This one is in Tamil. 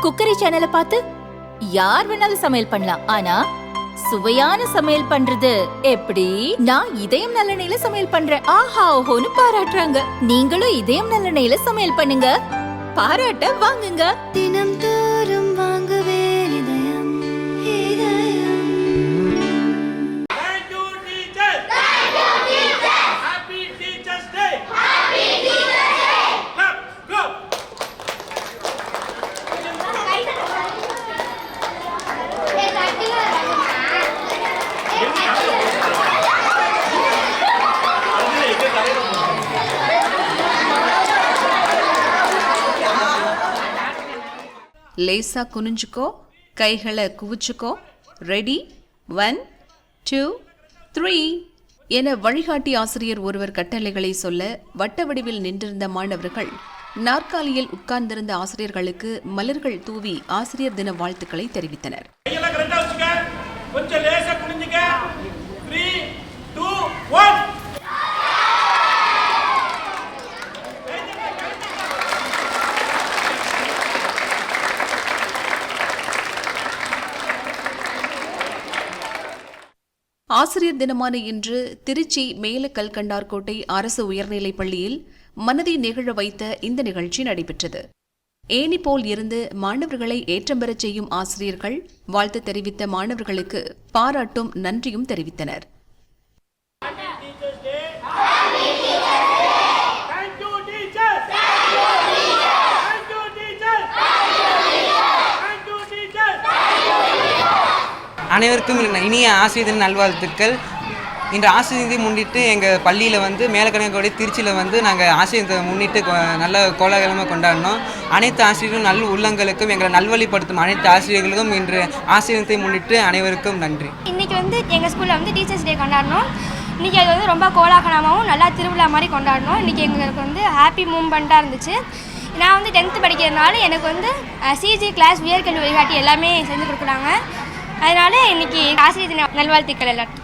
குக்கரி சேனலை பார்த்து யார் வேணாலும் சமையல் பண்ணலாம். ஆனா சுவையான சமையல் பண்றது எப்படி? நான் இதயம் நல்லெண்ணெயில சமையல் பண்றேன். ஆஹா ஓஹோன்னு பாராட்டுறாங்க. நீங்களும் இதயம் நல்லெண்ணெயில சமையல் பண்ணுங்க, பாராட்ட வாங்குங்க. தினம் தோறும் வாங்குவே இதயம் இதயம். Thank you teachers. Thank you teachers. Happy Teachers Day. Happy Teachers Day. Clap, clap. லேசா குனிஞ்சுக்கோ, கைகளை குவிச்சுக்கோ. ரெடி, 1 2 3 என வழிகாட்டி ஆசிரியர் ஒருவர் கட்டளைகளை சொல்ல வட்ட வடிவில் நின்றிருந்த மாணவர்கள் நாற்காலியில் உட்கார்ந்திருந்த ஆசிரியர்களுக்கு மலர்கள் தூவி ஆசிரியர் தின வாழ்த்துக்களை தெரிவித்தனர். கையெல்லாம் கரெக்டா வச்சுக்க. கொஞ்சம் லேசா குனிஞ்சுக்க. 3 2 1. ஆசிரியர் தினமான இன்று திருச்சி மேல கல்கண்டார்கோட்டை அரசு உயர்நிலைப் பள்ளியில் மனதை நெகிழ வைத்த இந்த நிகழ்ச்சி நடைபெற்றது. ஏணி போல் இருந்து மாணவர்களை ஏற்றம் பெறச் செய்யும் ஆசிரியர்கள் வாழ்த்து தெரிவித்த மாணவர்களுக்கு பாராட்டும் நன்றியும் தெரிவித்தனர். அனைவருக்கும் இனிய ஆசிரியர் தின நல்வாழ்த்துக்கள். இன்று ஆசிரியர் தினத்தை முன்னிட்டு எங்கள் பள்ளியில் மேலக்கணக்கோடி திருச்சியில் நாங்கள் ஆசிரியர் தினத்தை முன்னிட்டு நல்ல கோலாகலமாக கொண்டாடினோம். அனைத்து ஆசிரியர்களும் நல்ல உள்ளங்களுக்கும் எங்களை நல்வழிப்படுத்தும் அனைத்து ஆசிரியர்களுக்கும் இன்று ஆசிரியர் தினத்தை முன்னிட்டு அனைவருக்கும் நன்றி. இன்றைக்கி எங்கள் ஸ்கூலில் டீச்சர்ஸ் டே கொண்டாடினோம். இன்றைக்கி அது ரொம்ப கோலாகலமாகவும் நல்லா திருவிழா மாதிரி கொண்டாடினோம். இன்றைக்கி எங்களுக்கு ஹாப்பி மூமெண்ட்டாக இருந்துச்சு. நான் 10th படிக்கிறதுனால எனக்கு சிஜி கிளாஸ் உயர்கல்வி வழிகாட்டி எல்லாமே செஞ்சு கொடுக்குறாங்க. அதனால் இன்றைக்கி ஆசிரியர் தின நல்வாழ்த்துக்கள் எல்லாருக்கும்.